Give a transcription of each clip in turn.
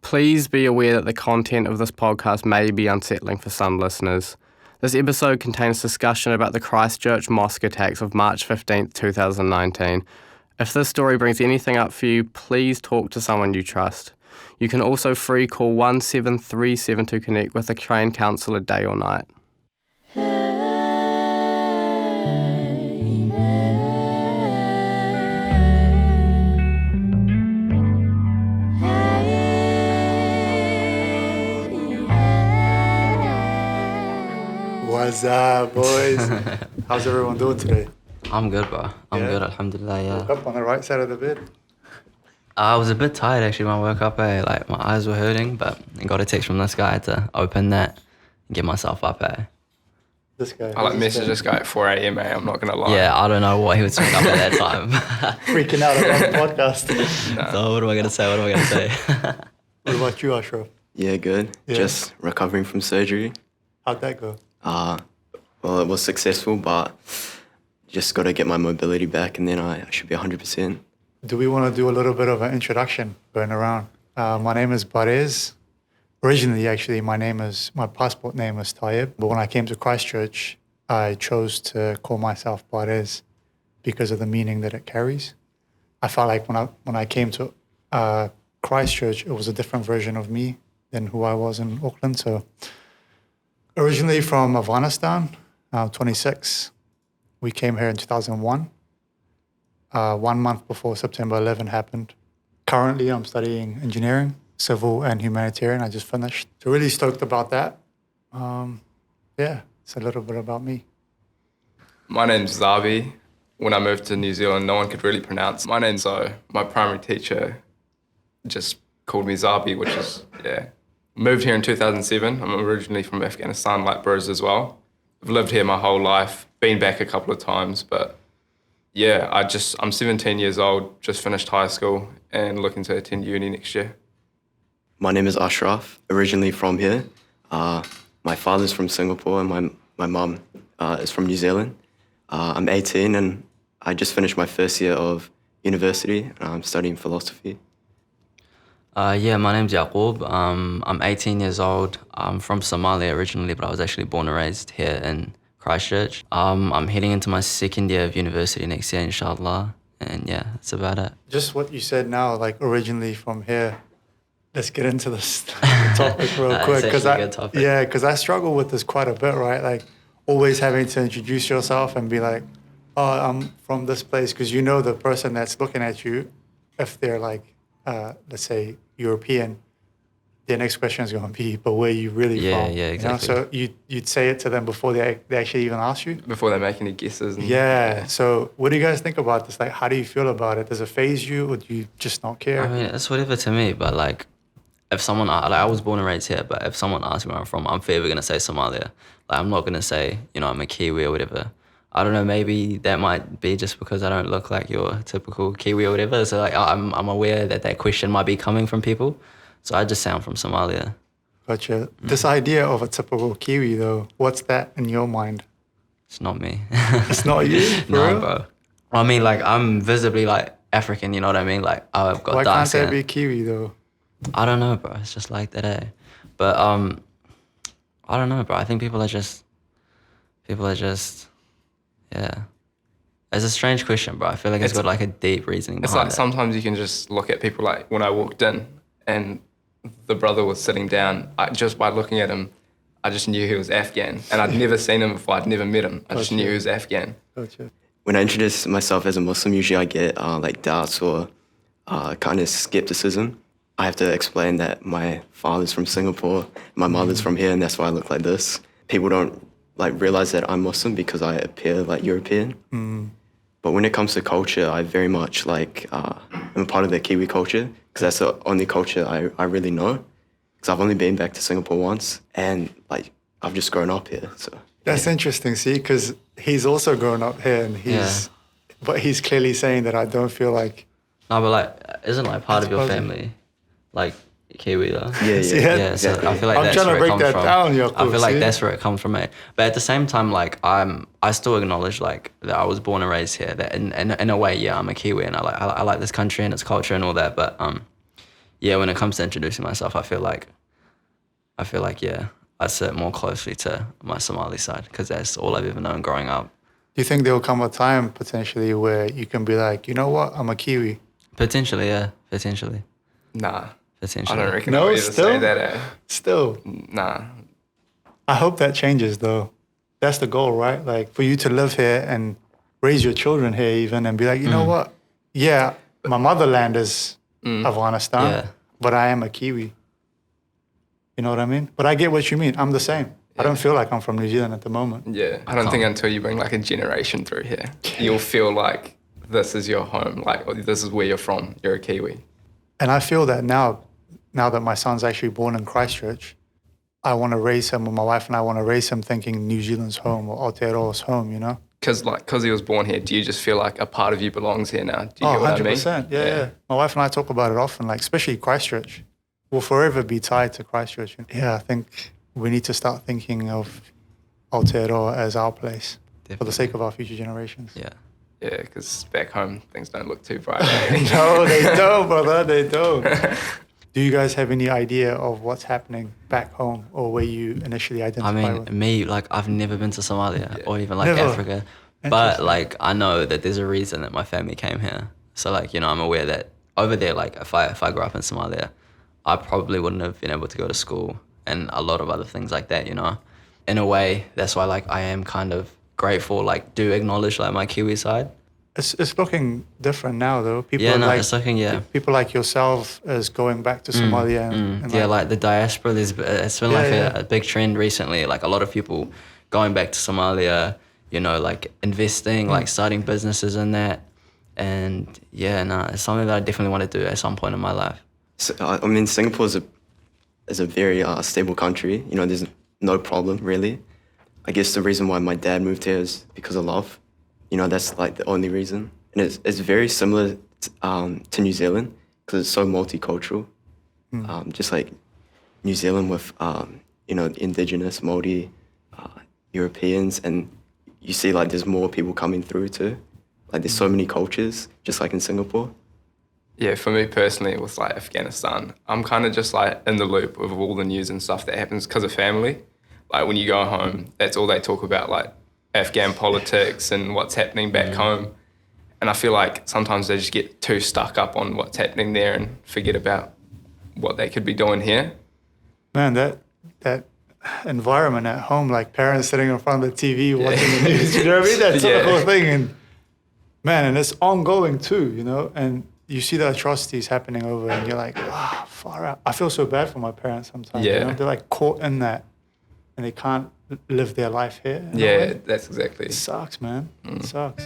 Please be aware that the content of this podcast may be unsettling for some listeners. This episode contains discussion about the Christchurch mosque attacks of March 15th, 2019. If this story brings anything up for you, please talk to someone you trust. You can also free call 17372 to connect with a trained counsellor day or night. What's up, boys? How's everyone doing today? I'm good, bro. I'm good, alhamdulillah, yeah. Woke up on the right side of the bed? I was a bit tired, actually, when I woke up, Like, my eyes were hurting, but I got a text from this guy to open that and get myself up, This guy. I messaged this guy at 4 a.m, I'm not going to lie. Yeah, I don't know what he was doing up at that time. Freaking out about the podcast. No. So what am I going to say? What about you, Ashraf? Yeah, good. Yeah. Just recovering from surgery. How'd that go? Well, it was successful, but just got to get my mobility back and then I should be 100%. Do we want to do a little bit of an introduction going around? My name is Barez. Originally, actually, my passport name was Tayyib. But when I came to Christchurch, I chose to call myself Barez because of the meaning that it carries. I felt like when I came to Christchurch, it was a different version of me than who I was in Auckland. So originally from Afghanistan, 26. We came here in 2001. 1 month before September 11 happened. Currently, I'm studying engineering, civil and humanitarian. I just finished. So really stoked about that. It's a little bit about me. My name's Zabi. When I moved to New Zealand, no one could really pronounce my name, so my primary teacher just called me Zabi, which is, Moved here in 2007. I'm originally from Afghanistan, like bros as well. I've lived here my whole life, been back a couple of times, but I'm 17 years old, just finished high school and looking to attend uni next year. My name is Ashraf, originally from here. My father's from Singapore and my mum is from New Zealand. I'm 18 and I just finished my first year of university. I'm studying philosophy. My name's Yaqub. I'm 18 years old. I'm from Somalia originally, but I was actually born and raised here in Christchurch. I'm heading into my second year of university next year, inshallah. And that's about it. Just what you said now, like originally from here. Let's get into this topic real quick. Because I struggle with this quite a bit, right? Like always having to introduce yourself and be like, oh, I'm from this place. Because you know the person that's looking at you, if they're like, let's say, European, their next question is going to be, but where are you really from? Yeah, exactly. You know? So you'd say it to them before they actually even ask you? Before they make any guesses. So what do you guys think about this? Like, how do you feel about it? Does it faze you or do you just not care? I mean, it's whatever to me, but like, if someone, I was born and raised here, but if someone asks me where I'm from, I'm forever going to say Somalia. Like, I'm not going to say, I'm a Kiwi or whatever. I don't know, maybe that might be just because I don't look like your typical Kiwi or whatever. So like, I'm aware that question might be coming from people. So I just say I'm from Somalia. Gotcha. This idea of a typical Kiwi though, what's that in your mind? It's not me. It's not you? No, real? bro. I mean, like, I'm visibly like African, you know what I mean? Like, I've got Why dark can't skin. there be Kiwi though? I don't know, bro. It's just like that, But I don't know, bro. I think people are just, It's a strange question, bro. I feel like it's got like a deep reasoning It's behind like it. sometimes you can just look at people, like when I walked in and the brother was sitting down, just by looking at him, I just knew he was Afghan. And I'd never seen him before, I'd never met him. I just knew he was Afghan. Gotcha. When I introduce myself as a Muslim, usually I get like doubts or kind of skepticism. I have to explain that my father's from Singapore, my mother's from here, and that's why I look like this. People don't like realize that I'm Muslim because I appear like European. But when it comes to culture, I very much like, I'm a part of the Kiwi culture because that's the only culture I really know. Because I've only been back to Singapore once and like, I've just grown up here, so. That's interesting, see, because he's also grown up here and but he's clearly saying that I don't feel like. No, but like, isn't like part of your family, like Kiwi though? Yeah, so I feel like I'm that's trying to where it break comes that from. down, Yaqub, I feel like see? that's where it comes from, mate. But at the same time, like I still acknowledge like that I was born and raised here. That in a way, I'm a Kiwi and I like this country and its culture and all that. But yeah, when it comes to introducing myself, I feel like yeah, I sit more closely to my Somali side because that's all I've ever known growing up. Do you think there will come a time potentially where you can be like, you know what, I'm a Kiwi? Potentially, yeah, potentially. Nah, Potentially. I don't reckon No, I'll ever still? say that. Still, Nah, I hope that changes though. That's the goal, right? Like for you to live here and raise your children here even and be like, you know what? Yeah, my motherland is Afghanistan, Yeah. but I am a Kiwi. You know what I mean? But I get what you mean. I'm the same. I don't feel like I'm from New Zealand at the moment. yeah. I don't think until you bring like a generation through here, you'll feel like this is your home, like or this is where you're from. You're a Kiwi. And I feel that now that my son's actually born in Christchurch, I want to raise him, or my wife and I want to raise him thinking New Zealand's home or Aotearoa's home, you know? Because he was born here, do you just feel like a part of you belongs here now? Do you Oh, get what 100%. I mean? Yeah. My wife and I talk about it often, like especially Christchurch. We'll forever be tied to Christchurch. Yeah, I think we need to start thinking of Aotearoa as our place for Definitely. the sake of our future generations. Yeah. Yeah, because back home, things don't look too bright. No, they don't, brother. They don't. Do you guys have any idea of what's happening back home or where you initially I identify mean, with? me, like, I've never been to Somalia or even like Never? Africa, but Interesting. like, I know that there's a reason that my family came here. So like, you know, I'm aware that over there, like, if I grew up in Somalia, I probably wouldn't have been able to go to school and a lot of other things like that, you know. In a way, that's why like I am kind of grateful, like, do acknowledge like my Kiwi side. It's looking different now, though. People Yeah, are no, like it's looking, yeah. people like yourself is going back to Somalia. And Yeah, like the diaspora, it's been like Yeah, yeah. a big trend recently. Like a lot of people going back to Somalia, you know, like investing, like starting businesses in that. And yeah, no, it's something that I definitely want to do at some point in my life. So, I mean, Singapore is a very stable country. You know, there's no problem really. I guess the reason why my dad moved here is because of love. You know, that's like the only reason. And it's very similar to New Zealand because it's so multicultural. Just like New Zealand with, you know, indigenous, Māori, Europeans, and you see like there's more people coming through too. Like there's so many cultures, just like in Singapore. Yeah, for me personally, with like Afghanistan, I'm kind of just like in the loop of all the news and stuff that happens because of family. Like when you go home, that's all they talk about, like Afghan politics and what's happening back home. And I feel like sometimes they just get too stuck up on what's happening there and forget about what they could be doing here. Man, that environment at home, like parents sitting in front of the TV watching the news, you know what I mean? That sort of whole thing. And man, and it's ongoing too, you know? And you see the atrocities happening over and you're like, far out. I feel so bad for my parents sometimes. You Yeah. know? They're like caught in that and they can't live their life here. in a Yeah, way. that's exactly. It sucks, man. It sucks.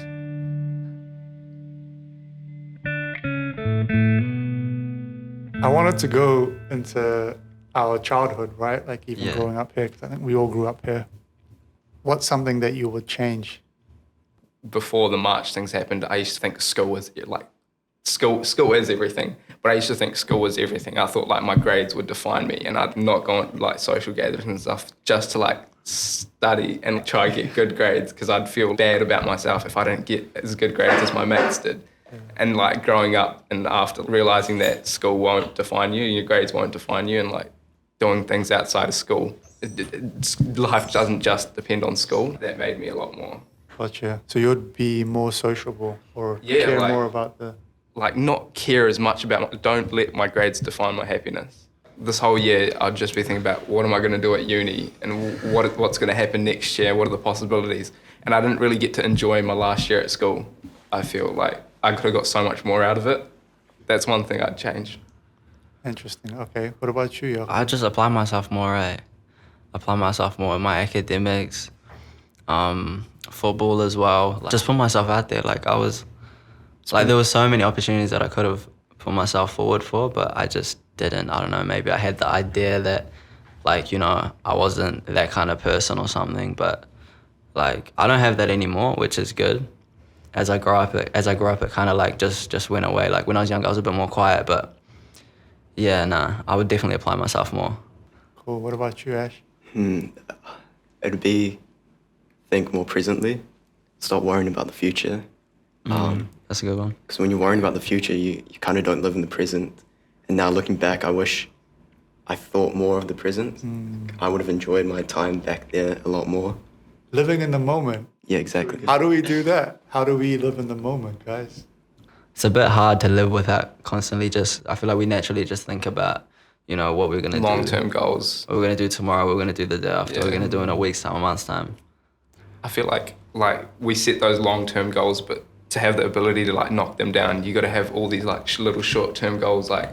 I wanted to go into our childhood, right? Like even Yeah. growing up here, because I think we all grew up here. What's something that you would change? Before the March things happened, I used to think school was like, school is everything. But I used to think school was everything. I thought like my grades would define me and I'd not go on like social gatherings and stuff just to like study and try to get good grades because I'd feel bad about myself if I didn't get as good grades as my mates did. And like growing up and after realizing that school won't define you, your grades won't define you, and like doing things outside of school, life doesn't just depend on school. That made me a lot more. Gotcha. So you'd be more sociable or Yeah, care like- more about the... Like not care as much about, don't let my grades define my happiness. This whole year, I'd just be thinking about what am I going to do at uni and what's going to happen next year, what are the possibilities. And I didn't really get to enjoy my last year at school. I feel like I could have got so much more out of it. That's one thing I'd change. Interesting. Okay. What about you, Yo? I just apply myself more, right? Apply myself more in my academics, football as well. Like, just put myself out there. Like I was, like there were so many opportunities that I could have put myself forward for, but I just didn't. I don't know, maybe I had the idea that like, you know, I wasn't that kind of person or something, but like I don't have that anymore, which is good. As I grew up, it kind of like just went away. Like when I was younger, I was a bit more quiet, but yeah, nah, I would definitely apply myself more. Cool. What about you, Ash? It'd be think more presently, stop worrying about the future. That's a good one. Because when you're worrying about the future, you kind of don't live in the present, And now looking back, I wish I thought more of the present. I would have enjoyed my time back there a lot more. Living in the moment. Yeah, exactly. How do we do that? How do we live in the moment, guys? It's a bit hard to live without constantly I feel like we naturally just think about, what we're going to do. Long-term goals. What we're going to do tomorrow, what we're going to do the day after, what we're going to do in a week's time, a month's time. I feel like we set those long-term goals, but to have the ability to like knock them down, you got to have all these like little short-term goals. Like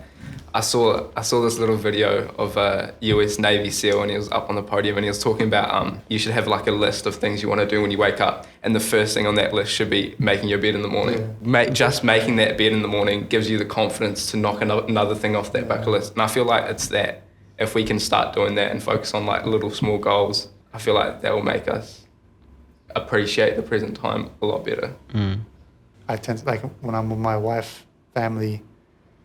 I saw this little video of a US Navy SEAL, and he was up on the podium and he was talking about you should have like a list of things you want to do when you wake up, and the first thing on that list should be making your bed in the morning. Just making that bed in the morning gives you the confidence to knock another thing off that bucket list. And I feel like it's that if we can start doing that and focus on like little small goals, I feel like that will make us appreciate the present time a lot better. I tend to, like when I'm with my wife, family,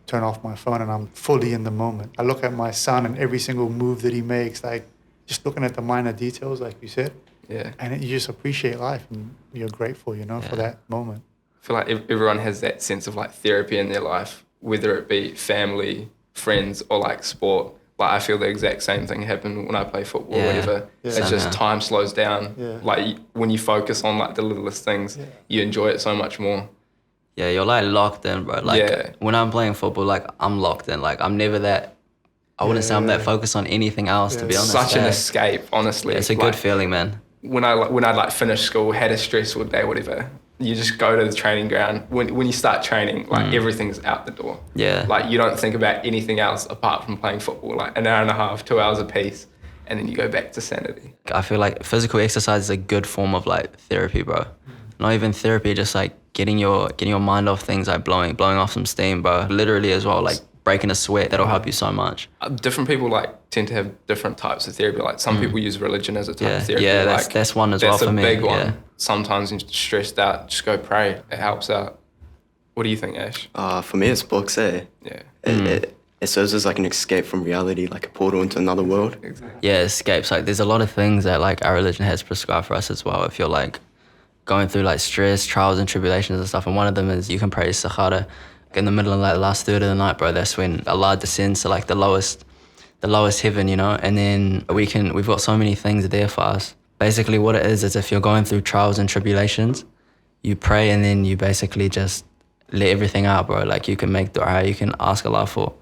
turn off my phone and I'm fully in the moment. I look at my son and every single move that he makes, like just looking at the minor details, like you said. Yeah. And you just appreciate life and you're grateful, for that moment. I feel like everyone has that sense of like therapy in their life, whether it be family, friends, or like sport. Like I feel the exact same thing happen when I play football or whatever. Yeah. It's just time slows down. Yeah. Like when you focus on like the littlest things, you enjoy it so much more. Yeah, you're like locked in, bro. Like when I'm playing football, like I'm locked in. Like I'm never that, I wouldn't say I'm that focused on anything else, to be honest. Such an escape, honestly. It's a good feeling, man. When I like finished school, had a stressful day, whatever, you just go to the training ground. When you start training, like everything's out the door. Yeah. Like you don't think about anything else apart from playing football, like an hour and a half, 2 hours a piece, and then you go back to sanity. I feel like physical exercise is a good form of like therapy, bro. Not even therapy, just like getting your mind off things, like blowing off some steam, bro. Literally as well, like breaking a sweat, that'll help you so much. Different people like tend to have different types of therapy. Like some people use religion as a type of therapy. Yeah, like, that's one as well for me. That's a big one. Yeah. Sometimes you're stressed out, just go pray. It helps out. What do you think, Ash? For me, it's books, eh? Yeah. It serves as like an escape from reality, like a portal into another world. Exactly. Yeah, escapes. Like there's a lot of things that like our religion has prescribed for us as well. If you're like going through like stress, trials and tribulations and stuff, and one of them is you can pray Sahara in the middle of like the last third of the night, bro. That's when Allah descends to like the lowest heaven, and then we've got so many things there for us. Basically what it is if you're going through trials and tribulations, you pray and then you basically just let everything out, bro. Like you can make dua, you can ask Allah for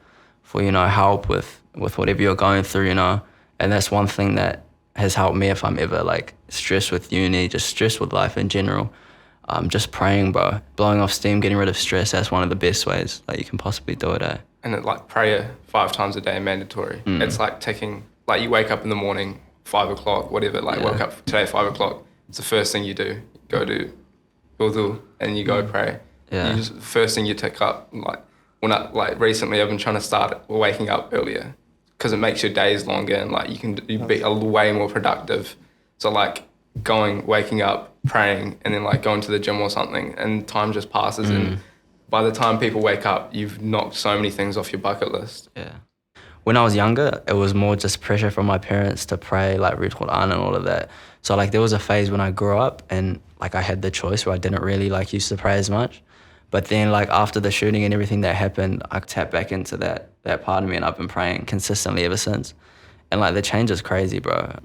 help with whatever you're going through, and that's one thing that has helped me if I'm ever like stressed with uni, just stressed with life in general. Just praying, bro. Blowing off steam, getting rid of stress, that's one of the best ways that you can possibly do it, eh? And it, like prayer 5 times a day mandatory. It's like taking, like you wake up in the morning, 5 o'clock, whatever, like woke up today 5 o'clock. It's the first thing you do. You go do wudu and you go pray. Yeah. The first thing you take up, like recently I've been trying to start waking up earlier because it makes your days longer and like you be way more productive. So like waking up, praying, and then like going to the gym or something, and time just passes. And by the time people wake up, you've knocked so many things off your bucket list. Yeah. When I was younger, it was more just pressure from my parents to pray, like read Quran and all of that. So like there was a phase when I grew up and like I had the choice where I didn't really like used to pray as much. But then like after the shooting and everything that happened, I tapped back into that part of me and I've been praying consistently ever since. And like the change is crazy, bro.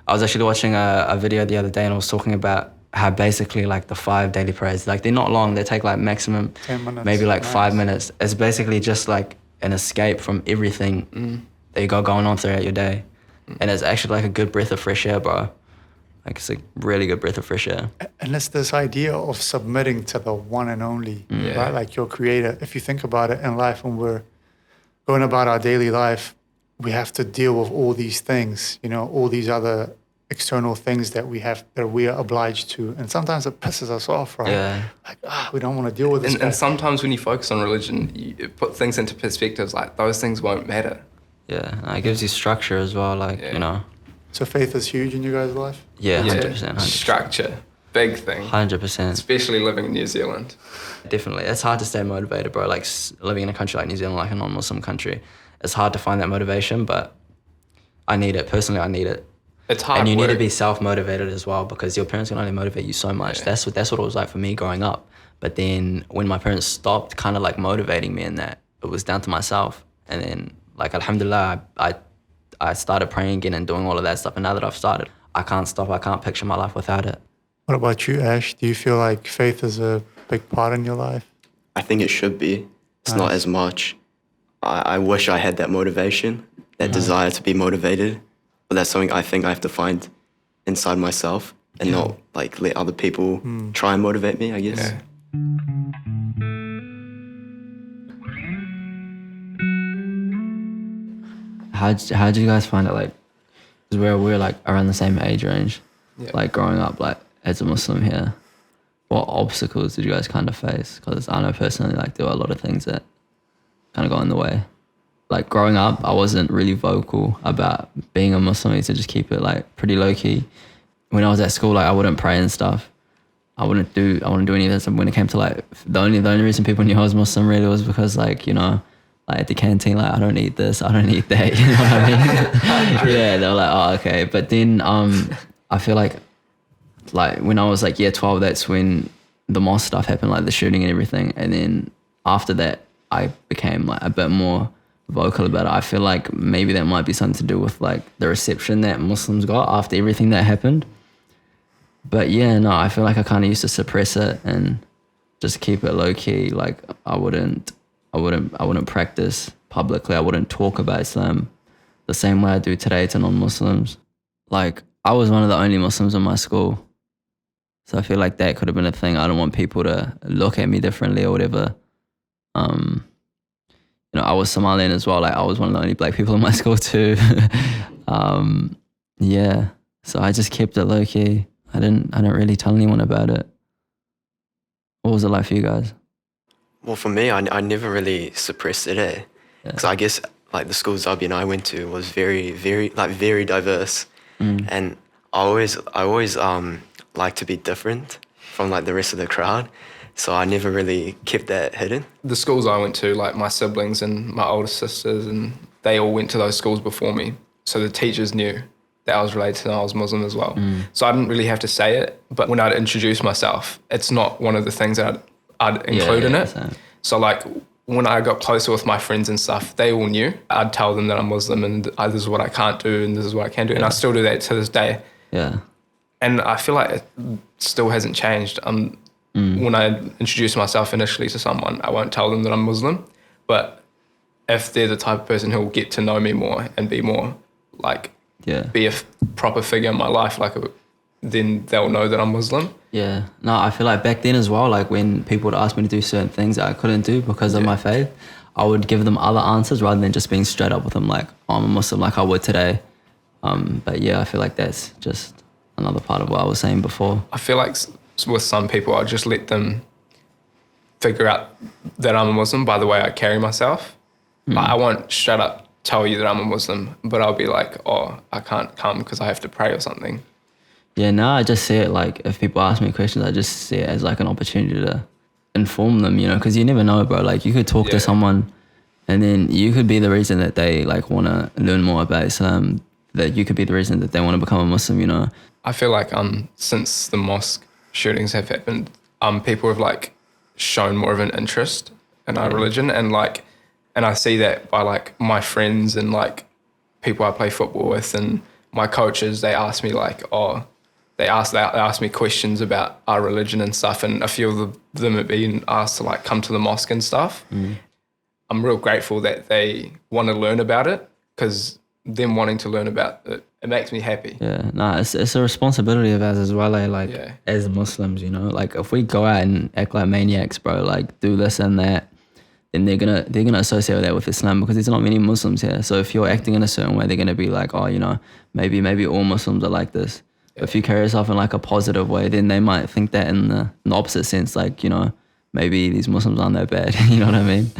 I was actually watching a video the other day and I was talking about how basically like the 5 daily prayers, like they're not long, they take like maximum 10 minutes, maybe like max. 5 minutes. It's basically just like an escape from everything that you got going on throughout your day. And it's actually like a good breath of fresh air, bro. Like it's a really good breath of fresh air. And it's this idea of submitting to the one and only, right? Like your creator. If you think about it in life, when we're going about our daily life, we have to deal with all these things, all these other external things that we are obliged to. And sometimes it pisses us off, right? Yeah. Like, we don't want to deal with this. And sometimes when you focus on religion, you put things into perspectives, like those things won't matter. Yeah, it gives you structure as well, like, So faith is huge in you guys' life? Yeah, 100%. Structure, big thing. 100%. Especially living in New Zealand. Definitely. It's hard to stay motivated, bro. Like living in a country like New Zealand, like a non-Muslim country, it's hard to find that motivation, but I need it. Personally, I need it. It's hard and you work. need to be self-motivated as well because your parents can only motivate you so much. Yeah. That's what it was like for me growing up. But then when my parents stopped kind of like motivating me in that, it was down to myself. And then, like, alhamdulillah, I started praying again and doing all of that stuff. And now that I've started, I can't stop. I can't picture my life without it. What about you, Ash? Do you feel like faith is a big part in your life? I think it should be. It's not as much. I wish I had that motivation, that desire to be motivated. But that's something I think I have to find inside myself and not like let other people try and motivate me, I guess. Yeah. How'd you guys find it? Like, because we're like around the same age range. Yeah. Like growing up, like as a Muslim here, what obstacles did you guys kind of face? Because I know personally, like there were a lot of things that kind of got in the way. Like growing up, I wasn't really vocal about being a Muslim. I used to just keep it like pretty low key. When I was at school, like I wouldn't pray and stuff. I wouldn't do any of this. And when it came to like the only reason people knew I was Muslim really was because like, you know, like at the canteen, like I don't eat this, I don't eat that, you know what I mean? Yeah, they were like, oh, okay. But then I feel like when I was like year 12, that's when the mosque stuff happened, like the shooting and everything. And then after that, I became like a bit more vocal about it. I feel like maybe that might be something to do with like the reception that Muslims got after everything that happened. But yeah, no, I feel like I kind of used to suppress it and just keep it low key. Like I wouldn't practice publicly. I wouldn't talk about Islam the same way I do today to non-Muslims. Like I was one of the only Muslims in my school. So I feel like that could have been a thing. I don't want people to look at me differently or whatever. You know, I was Somalian as well. Like I was one of the only black people in my school too. Yeah. So I just kept it low key. I didn't really tell anyone about it. What was it like for you guys? Well, for me, I never really suppressed it, because I guess like the school Zabi and I went to was very, very diverse, and I always like to be different from like the rest of the crowd, so I never really kept that hidden. The schools I went to, like my siblings and my older sisters, and they all went to those schools before me, so the teachers knew that I was related and I was Muslim as well. So I didn't really have to say it, but when I'd introduce myself, it's not one of the things that I'd include in it. Same. So like when I got closer with my friends and stuff, they all knew. I'd tell them that I'm Muslim and this is what I can't do and this is what I can do. And I still do that to this day. Yeah. And I feel like it still hasn't changed. When I introduce myself initially to someone, I won't tell them that I'm Muslim. But if they're the type of person who will get to know me more and be more like, be a proper figure in my life, like then they'll know that I'm Muslim. Yeah. No, I feel like back then as well, like when people would ask me to do certain things that I couldn't do because of my faith, I would give them other answers rather than just being straight up with them like, oh, I'm a Muslim, like I would today. But yeah, I feel like that's just another part of what I was saying before. I feel like with some people, I'll just let them figure out that I'm a Muslim by the way I carry myself. Like, I won't straight up tell you that I'm a Muslim, but I'll be like, oh, I can't come because I have to pray or something. Yeah, no, I just see it like if people ask me questions, I just see it as like an opportunity to inform them, you know, because you never know, bro. Like you could talk to someone and then you could be the reason that they like want to learn more about Islam, that you could be the reason that they want to become a Muslim, you know. I feel like since the mosque shootings have happened, people have like shown more of an interest in our religion, and I see that by like my friends and like people I play football with and my coaches. They ask me like, they ask me questions about our religion and stuff, and a few of them have been asked to like come to the mosque and stuff. I'm real grateful that they want to learn about it, because them wanting to learn about it, it makes me happy. Yeah, no, it's a responsibility of ours as well, like as Muslims, you know, like if we go out and act like maniacs, bro, like do this and that, then they're gonna associate that with Islam, because there's not many Muslims here. So if you're acting in a certain way, they're gonna be like, oh, you know, maybe all Muslims are like this. If you carry yourself in like a positive way, then they might think that in the opposite sense, like, you know, maybe these Muslims aren't that bad. You know what I mean?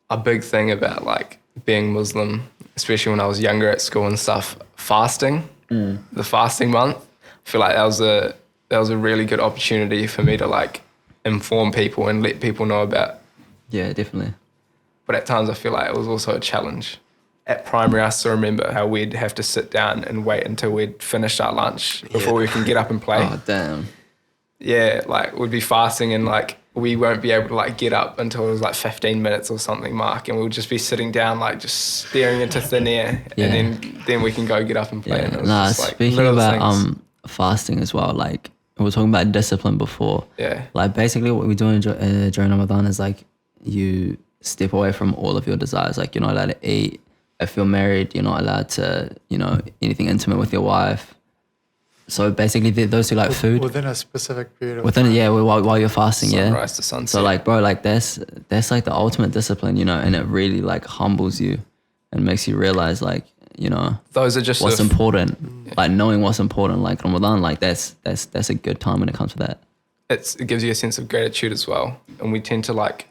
A big thing about like being Muslim, especially when I was younger at school and stuff, fasting, the fasting month, I feel like that was a really good opportunity for me to like inform people and let people know about. Yeah, definitely. But at times I feel like it was also a challenge. At primary, I still remember how we'd have to sit down and wait until we'd finished our lunch before we can get up and play. Oh, damn. Yeah, like we'd be fasting and like we won't be able to like get up until it was like 15 minutes or something, Mark, and we'll just be sitting down like just staring into thin air, and then we can go get up and play. And it was just, like, speaking little about things. fasting as well, like we were talking about discipline before. Yeah. Like basically what we do during Ramadan is like you step away from all of your desires. Like you're not allowed to eat. If you're married, you're not allowed to, anything intimate with your wife. So basically those two like food. Within a specific period of time. While you're fasting, Sunrise to sunset. So like, bro, like that's like the ultimate discipline, and it really like humbles you and makes you realize like, those are just what's important. Like knowing what's important, like Ramadan, like that's a good time when it comes to that. It gives you a sense of gratitude as well. And we tend to like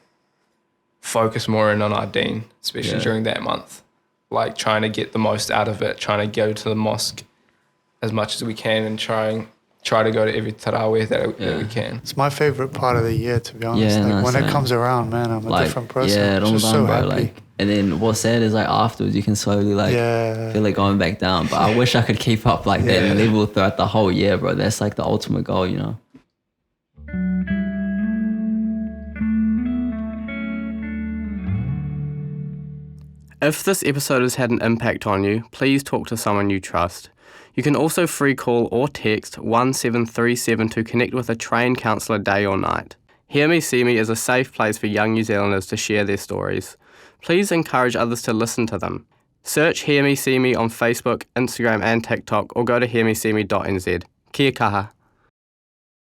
focus more in on our deen, especially during that month. Like trying to get the most out of it, trying to go to the mosque as much as we can and try to go to every tarawih that we can. It's my favorite part of the year, to be honest. Yeah, when same. it comes around, man, I'm a different person. Yeah, I'm Ramadan, just so bro. happy. Like, and then what's sad is like afterwards you can slowly like feel it going back down. But I wish I could keep up like that level throughout the whole year, bro. That's like the ultimate goal, If this episode has had an impact on you, please talk to someone you trust. You can also free call or text 1737 to connect with a trained counsellor day or night. Hear Me, See Me is a safe place for young New Zealanders to share their stories. Please encourage others to listen to them. Search Hear Me, See Me on Facebook, Instagram and TikTok, or go to hearmeseme.nz. Kia kaha.